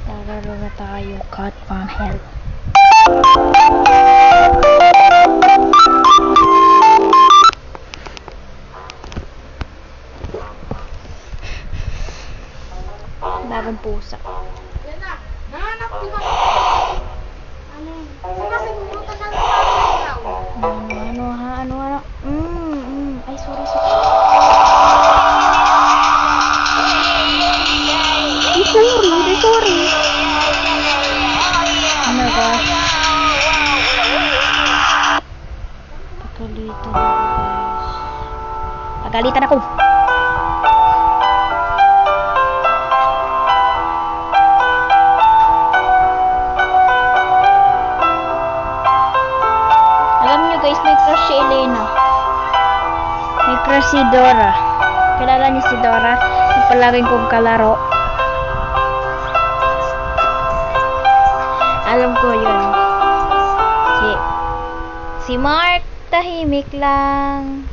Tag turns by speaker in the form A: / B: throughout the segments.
A: Lalaro na tayo, cut from hell. Bagong pusa.
B: Yan na. Nahanap ko ba? Ano? Kasi pumunta na lang ako.
A: Ano? Ay, sorry. Sorry. Oh my gosh. Pagalitan ako. Alam niyo guys, may crush si Elena. May crush si Dora. Kilala niyo si Dora? Yung palaging kong kalaro. Alam ko yun. Si Mark, tahimik lang.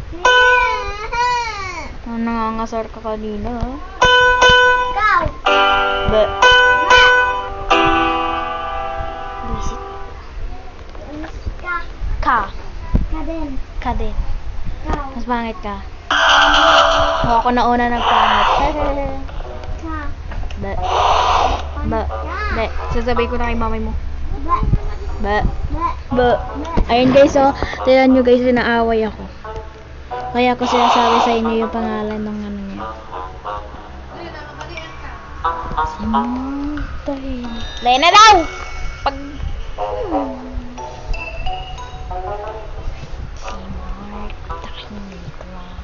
A: Nangangasar ka kanina.
B: Ikaw.
A: Ba? Ka. Ka din.
B: Ikaw.
A: Mas pangit ka. Ako na una nagpangit. Ba. Sasabihin ko na kay mamay mo. Ba. Ayun guys, oh. Tignan nyo guys, inaaway ako. Kaya ko sinasabi sa inyo yung pangalan ng ano niya. Si Mark. Lena daw! Pag... Si Mark. Tahimik lang.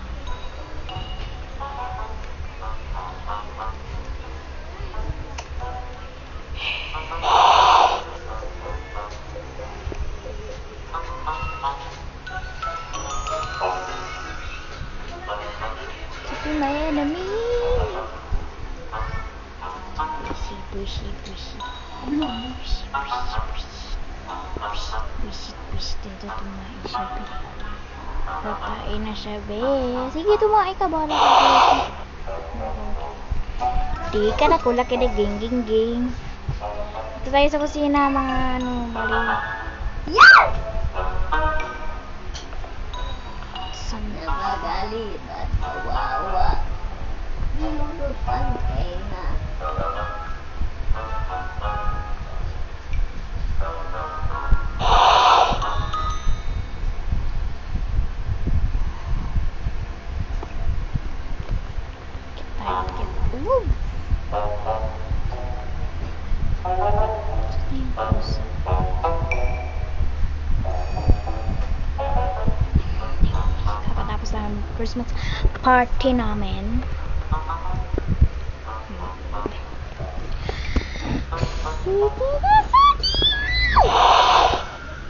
A: To my enemy. Bushy. Dito tumain siya, be. Pagkain na siya, be. Sige, tumain ka. Bahala ka. Di ka na kulak na ging. Ito tayo sa kusina, mga bali.
B: Yeah!
C: Nagagalit at kawawa. Nilulupan kayo na.
A: Kakatapos lang Christmas party namin.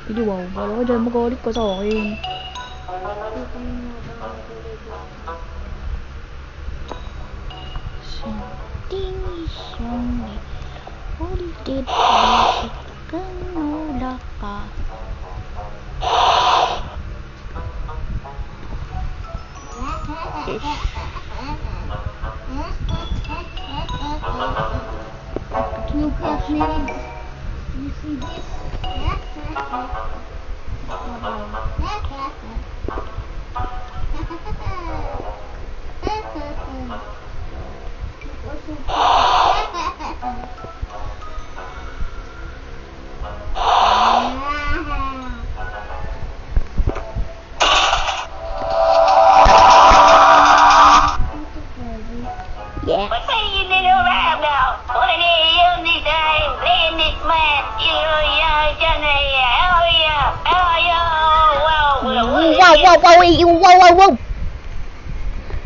A: Hindi wow, wala ka dyan, magalit ka sa akin. Ulitin kanula ka.
B: Look at me. You see this?
A: Yeah.
C: What say you little rap now? What are you this time? Playing this man.
A: Wow.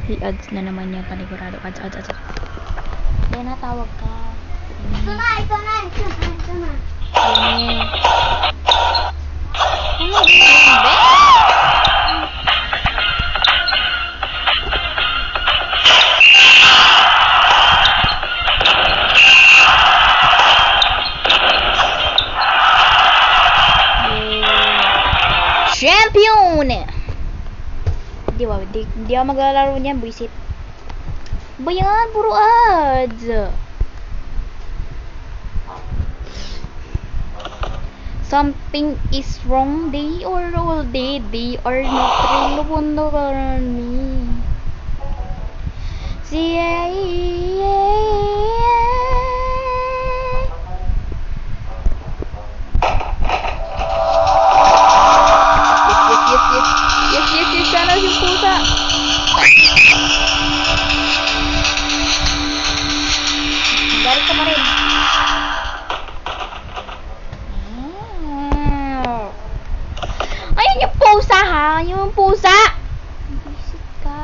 A: Si ads na naman yan, panigurado. Ads. Kaya natawag ka.
B: Ito na.
A: Champion! Di ako maglalaro niyan, buisit. Ba yan? Puro ads. Something is wrong. They are all dead. They are not real. Wonder me. Yes, sana yung pusa. Galit ka pa rin. Ayun yung pusa ha. Yung pusa. Visit ka.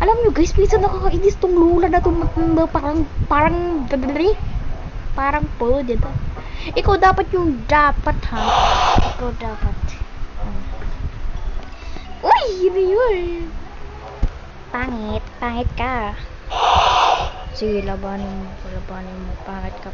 A: Alam nyo guys, minsan nakakainis tong lula na itong matanda. Parang po, dito. Ikaw dapat yung dapat ha. Ikaw dapat. Uy, yun. Pangit ka. Sige, labanin mo. Pangit ka.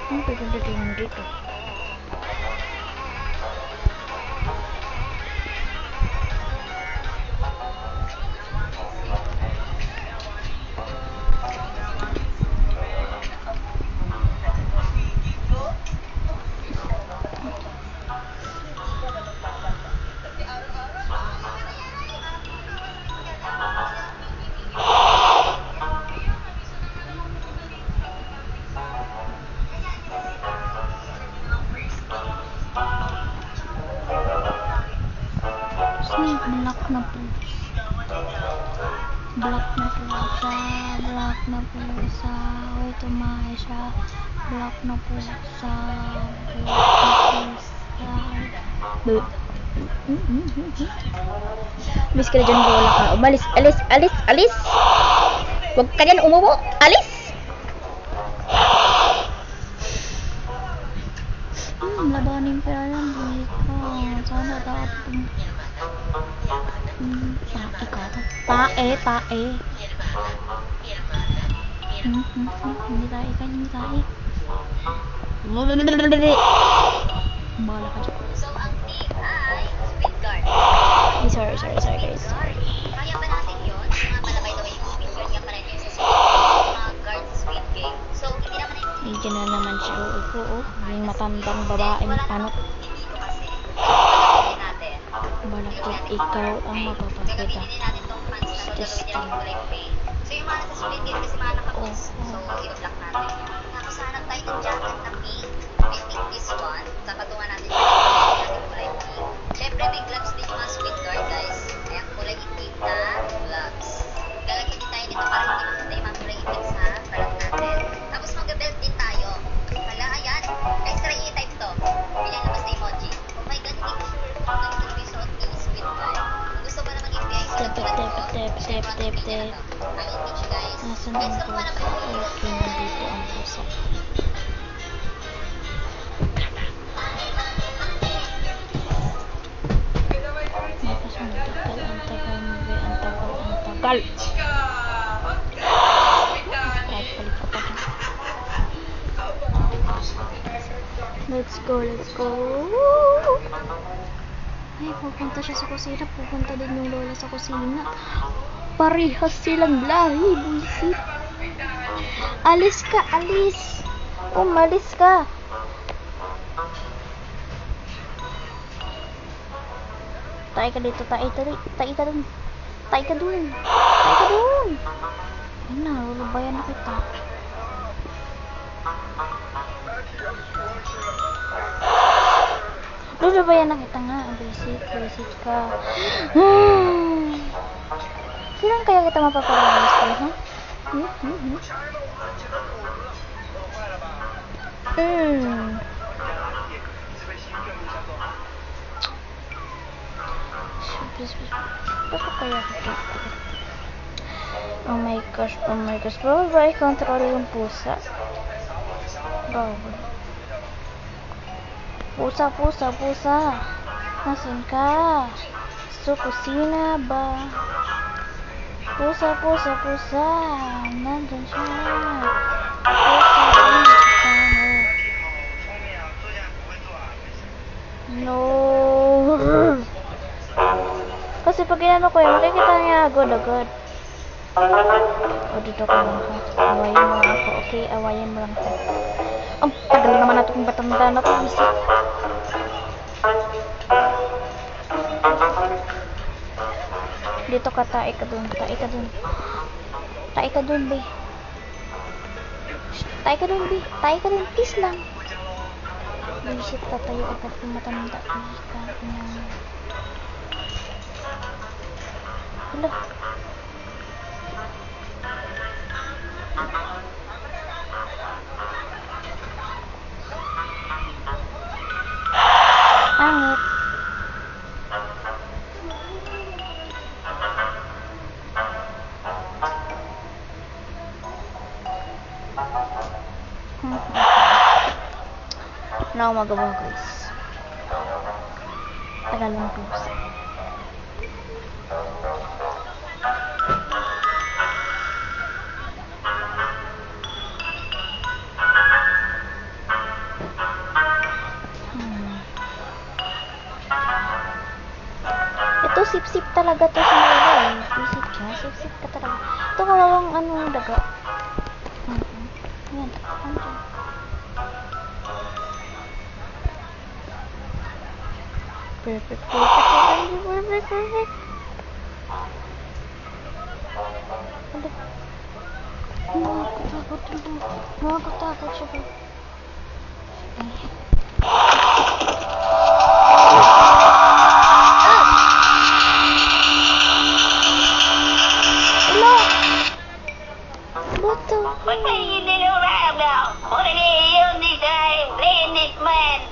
A: Ang pagdating dito. Black na pusa. Uy, tumahay siya. Black na pusa. Miss ka na dyan, wala ka. Umalis, alis. Huwag ka dyan umupo. Alis! Labanin pa yan. Sana dapat. Tae. Hindi tae. Bahala ka dyan. Sorry guys.
C: Kaya ba natin yun? Mga pala by the way, yung squid guard nga pala niya sa mga guard sa squid game. So, hindi naman yung...
A: Nandiyan na naman siya. Yung matandang babaeng panot. Balakit ikaw ang mapapakita.
C: Gagamitin natin itong fans na gagawin nilang kulay pink. So, yung mga nasa squid game kasi mga nakapos. So, i-block natin. Tapos, hanap tayo ng jacket na pink. I think this one. Kapatungan natin yung kulay pink. Siyempre, may gloves din yung mga squid guard, guys. Kaya kulay itim na gloves. Gagawin din tayo nito para hindi makita yung mga kulay itim sa balat natin. Tapos, mag-belt din tayo. Hala, ayan. Extra e-type to. Bilang labas na emoji. Oh my God, hindi ko sure kung ganito yung suot ni squid guard. Kung gusto mo na maging VIP sa tulad ko,
A: Tep.
C: I'll teach you guys.
A: Nasaan
C: Guys,
A: ang
C: nakuha na ba
A: pusa?
C: yung
A: Okay, nandito ang pusa. Ang tagal. Let's go. Ay, pupunta siya sa kusina. Pupunta din yung lola sa kusina. Parehas silang lahi, buisit. Alis. Umalis ka. Tayo ka dito, tayo ka dun. Ayun na, lulubayan na kita. Lulubayan na kita nga. Visit ka. Kailan kaya kita mapaparalis ko, ha? Bakit kaya kita? Oh my gosh. Bawal ba i-control yung pusa? Bawal. Pusa. Nasaan ka? Sa kusina ba? Pusa, pusa, pusa. Nandyan siya. Pusa, pusa mo. No. Kasi pag inano ko yun, makikita niya agad-agad. O, dito ka lang ha. Awayin mo lang ako, okay? Awayin mo lang ako. Ang tagal naman na itong batanda na ito. Isip. Dito ka, tae ka dun. Tae ka dun. Tae ka dun, be. Tae ka dun, be. Tae ka dun. Please lang. Isip, tatayo agad yung matanda. Ika niya. Hala. Angit. Na magawa guys. Tagal lang guys. Ito sip-sip talaga to sa mga eh. Sip-sip siya. Sip-sip ka talaga. Ito kawawang ano daga. Yan. Ano? Perfect, perfect, perfect, perfect. Nakakatakot siya ba? Hello? What the fuck?
C: What are you doing around now? What are you doing this time? Playing this man?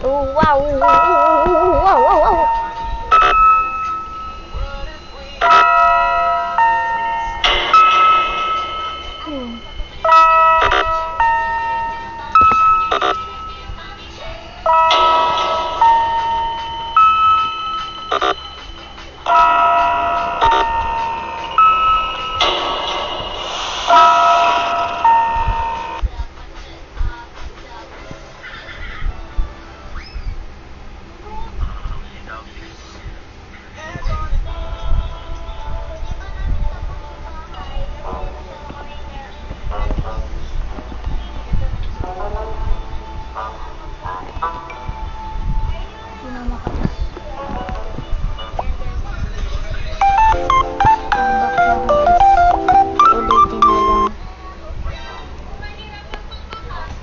A: Oh, wow. Wow, wow, wow.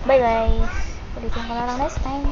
A: Bye guys. Ulitin ko na lang next time.